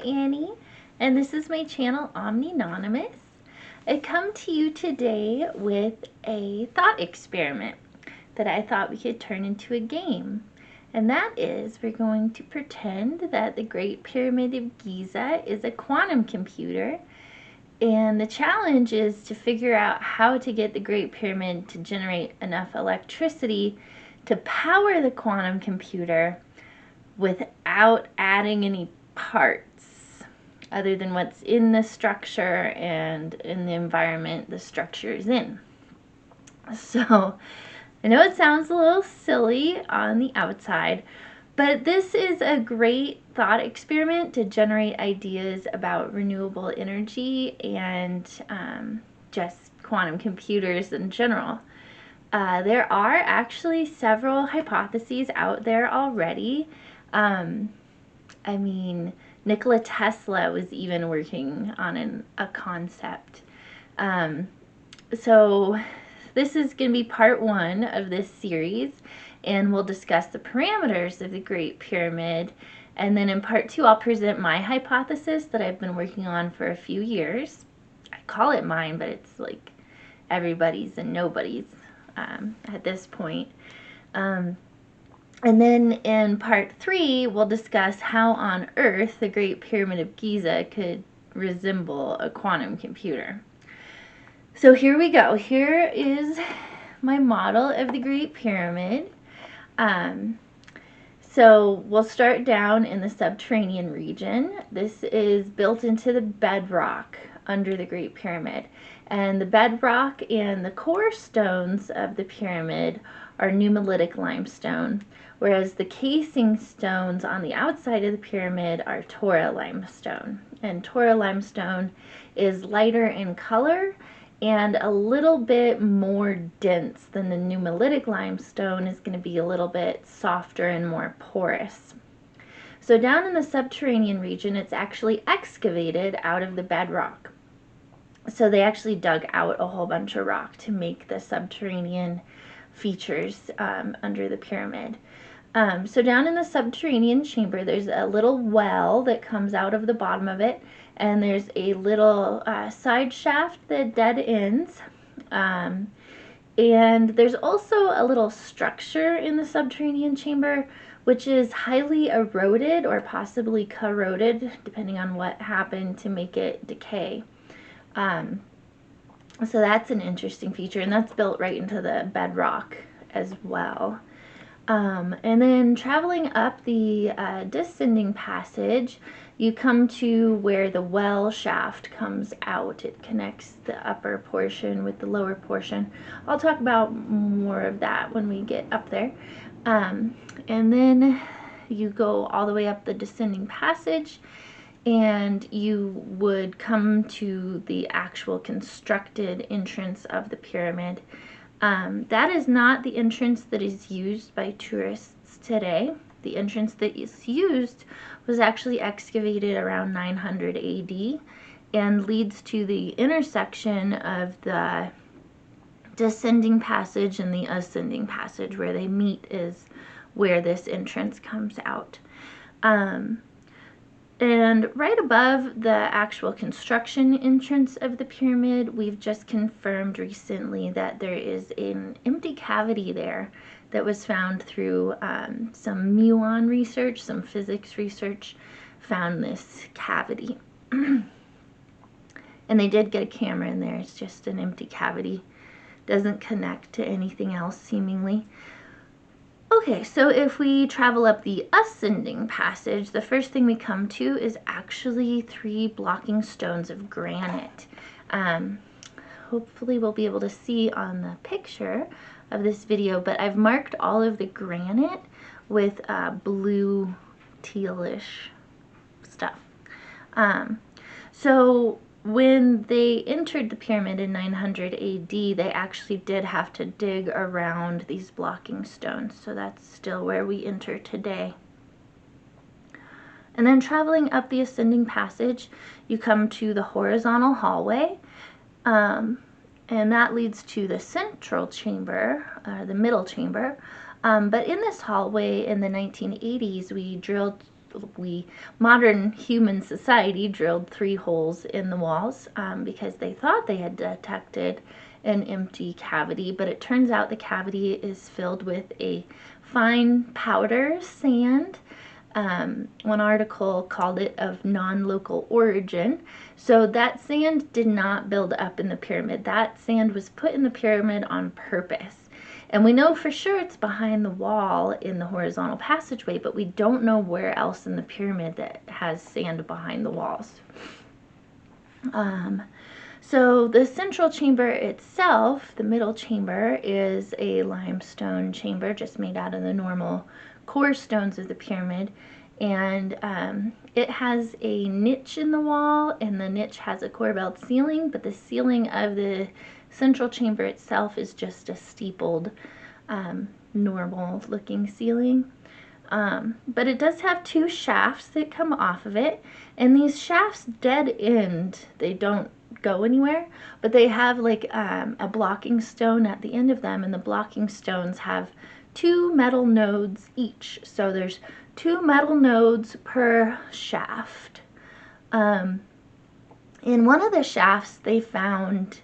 Annie, and this is my channel Omninonymous. I come to you today with a thought experiment that I thought we could turn into a game. And that is, we're going to pretend that the Great Pyramid of Giza is a quantum computer, and the challenge is to figure out how to get the Great Pyramid to generate enough electricity to power the quantum computer without adding any parts other than what's in the structure and in the environment the structure is in. So I know it sounds a little silly on the outside, but this is a great thought experiment to generate ideas about renewable energy and just quantum computers in general. There are actually several hypotheses out there already. I mean, Nikola Tesla was even working on a concept. So this is going to be part one of this series, and we'll discuss the parameters of the Great Pyramid. And then in part two, I'll present my hypothesis that I've been working on for a few years. I call it mine, but it's like everybody's and nobody's at this point. And then in part three, we'll discuss how on Earth the Great Pyramid of Giza could resemble a quantum computer. So here we go. Here is my model of the Great Pyramid. So we'll start down in the subterranean region. This is built into the bedrock under the Great Pyramid. And the bedrock and the core stones of the pyramid are nummulitic limestone, whereas the casing stones on the outside of the pyramid are Tora limestone. And Tora limestone is lighter in color and a little bit more dense than the nummulitic limestone. Is going to be a little bit softer and more porous. So down in the subterranean region, it's actually excavated out of the bedrock. So they actually dug out a whole bunch of rock to make the subterranean features under the pyramid. So down in the subterranean chamber, there's a little well that comes out of the bottom of it, and there's a little side shaft that dead ends. And there's also a little structure in the subterranean chamber which is highly eroded or possibly corroded, depending on what happened to make it decay. So that's an interesting feature, and that's built right into the bedrock as well. And then traveling up the descending passage, you come to where the well shaft comes out. It connects the upper portion with the lower portion. I'll talk about more of that when we get up there. And then you go all the way up the descending passage, and you would come to the actual constructed entrance of the pyramid. That is not the entrance that is used by tourists today. The entrance that is used was actually excavated around 900 AD and leads to the intersection of the descending passage and the ascending passage. Where they meet is where this entrance comes out. And right above the actual construction entrance of the pyramid, we've just confirmed recently that there is an empty cavity there that was found through some muon research, some physics research, found this cavity. And they did get a camera in there. It's just an empty cavity. Doesn't connect to anything else, seemingly. Okay, so if we travel up the ascending passage, the first thing we come to is actually 3 blocking stones of granite. Hopefully we'll be able to see on the picture of this video, but I've marked all of the granite with blue tealish stuff. So when they entered the pyramid in 900 AD, they actually did have to dig around these blocking stones. So that's still where we enter today. And then traveling up the ascending passage, you come to the horizontal hallway. And that leads to the central chamber, the middle chamber. But in this hallway in the 1980s, we drilled modern human society drilled 3 holes in the walls because they thought they had detected an empty cavity, but it turns out the cavity is filled with a fine powder sand. One article called it of non-local origin. So that sand did not build up in the pyramid. That sand was put in the pyramid on purpose. And we know for sure it's behind the wall in the horizontal passageway, but we don't know where else in the pyramid that has sand behind the walls. So the central chamber itself, the middle chamber, is a limestone chamber just made out of the normal core stones of the pyramid. And it has a niche in the wall, and the niche has a core belt ceiling, but the ceiling of the central chamber itself is just a steepled, normal looking ceiling. But it does have 2 shafts that come off of it, and these shafts dead end. They don't go anywhere, but they have like a blocking stone at the end of them, and the blocking stones have 2 metal nodes each. So there's 2 metal nodes per shaft. In one of the shafts, they found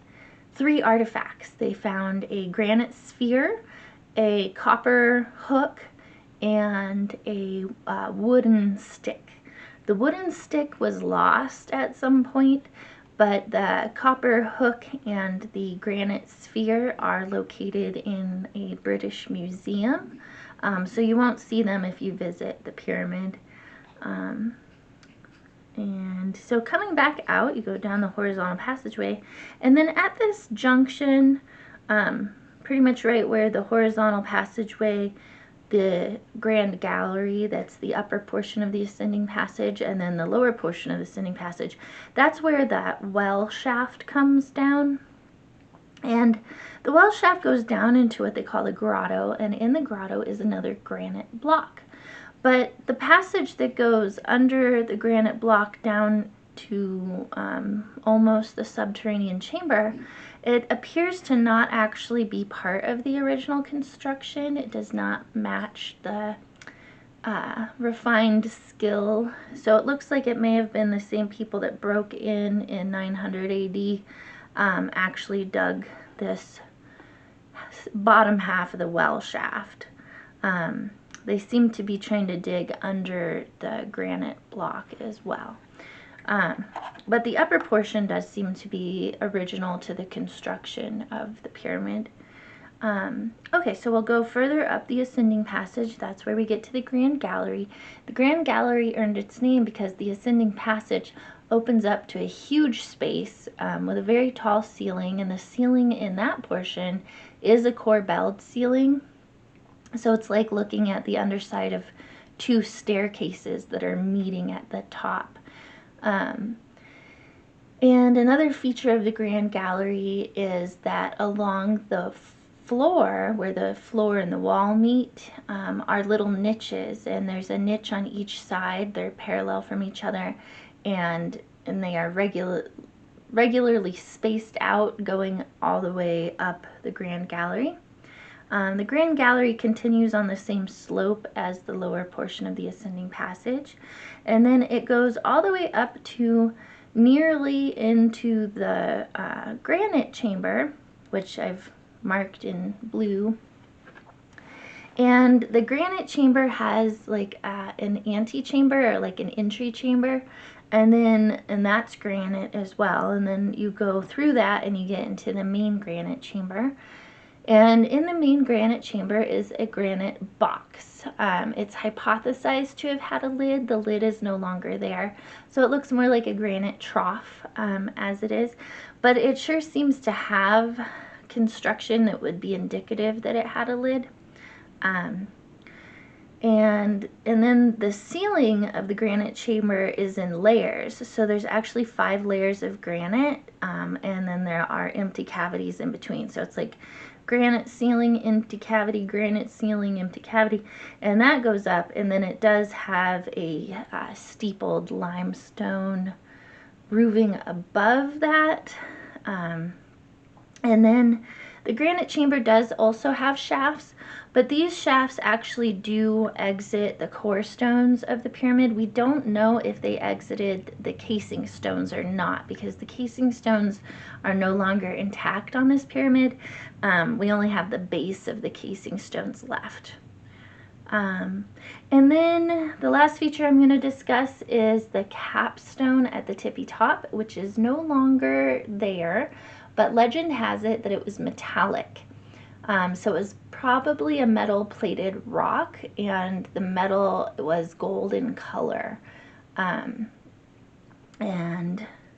3 artifacts. They found a granite sphere, a copper hook, and a wooden stick. The wooden stick was lost at some point, but the copper hook and the granite sphere are located in a British museum, so you won't see them if you visit the pyramid. And so coming back out, you go down the horizontal passageway, and then at this junction, pretty much right where the horizontal passageway, the grand gallery, that's the upper portion of the ascending passage, and then the lower portion of the ascending passage, that's where that well shaft comes down. And the well shaft goes down into what they call a grotto, and in the grotto is another granite block. But the passage that goes under the granite block down to almost the subterranean chamber, it appears to not actually be part of the original construction. It does not match the refined skill. So it looks like it may have been the same people that broke in 900 AD actually dug this bottom half of the well shaft. They seem to be trying to dig under the granite block as well. But the upper portion does seem to be original to the construction of the pyramid. Okay, so we'll go further up the ascending passage. That's where we get to the Grand Gallery. The Grand Gallery earned its name because the ascending passage opens up to a huge space with a very tall ceiling, and the ceiling in that portion is a corbelled ceiling. So it's like looking at the underside of 2 staircases that are meeting at the top. And another feature of the Grand Gallery is that along the floor, where the floor and the wall meet, are little niches, and there's a niche on each side. They're parallel from each other, and they are regularly spaced out, going all the way up the Grand Gallery. The Grand Gallery continues on the same slope as the lower portion of the ascending passage, and then it goes all the way up to nearly into the granite chamber, which I've marked in blue. And the granite chamber has like an antechamber, or like an entry chamber, and that's granite as well. And then you go through that and you get into the main granite chamber. And in the main granite chamber is a granite box. It's hypothesized to have had a lid. The lid is no longer there, so it looks more like a granite trough as it is. But it sure seems to have construction that would be indicative that it had a lid. And then the ceiling of the granite chamber is in layers. So there's actually 5 layers of granite, and then there are empty cavities in between. So it's like granite ceiling, empty cavity, granite ceiling, empty cavity, and that goes up, and then it does have a steepled limestone roofing above that. And then The granite chamber does also have shafts, but these shafts actually do exit the core stones of the pyramid. We don't know if they exited the casing stones or not, because the casing stones are no longer intact on this pyramid. We only have the base of the casing stones left. And then the last feature I'm going to discuss is the capstone at the tippy top, which is no longer there, but legend has it that it was metallic. So it was probably a metal plated rock, and the metal was gold in color. And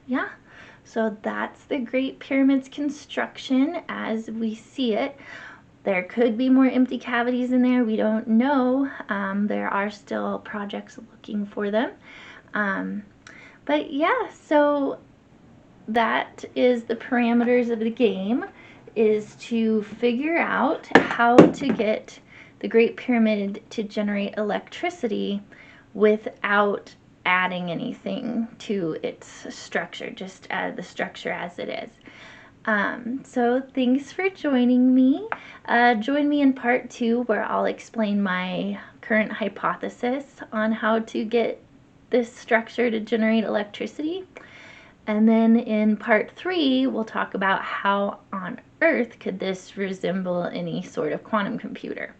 yeah, so that's the Great Pyramid's construction as we see it. There could be more empty cavities in there. We don't know. There are still projects looking for them. But yeah, so that is the parameters of the game, is to figure out how to get the Great Pyramid to generate electricity without adding anything to its structure, just the structure as it is. So thanks for joining me. Join me in part 2, where I'll explain my current hypothesis on how to get this structure to generate electricity. And then in part 3, we'll talk about how on Earth could this resemble any sort of quantum computer.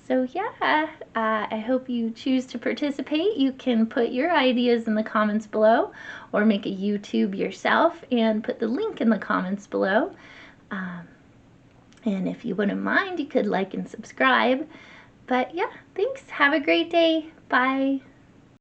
So yeah, I hope you choose to participate. You can put your ideas in the comments below, or make a YouTube yourself and put the link in the comments below. And if you wouldn't mind, you could like and subscribe. But yeah, thanks. Have a great day. Bye.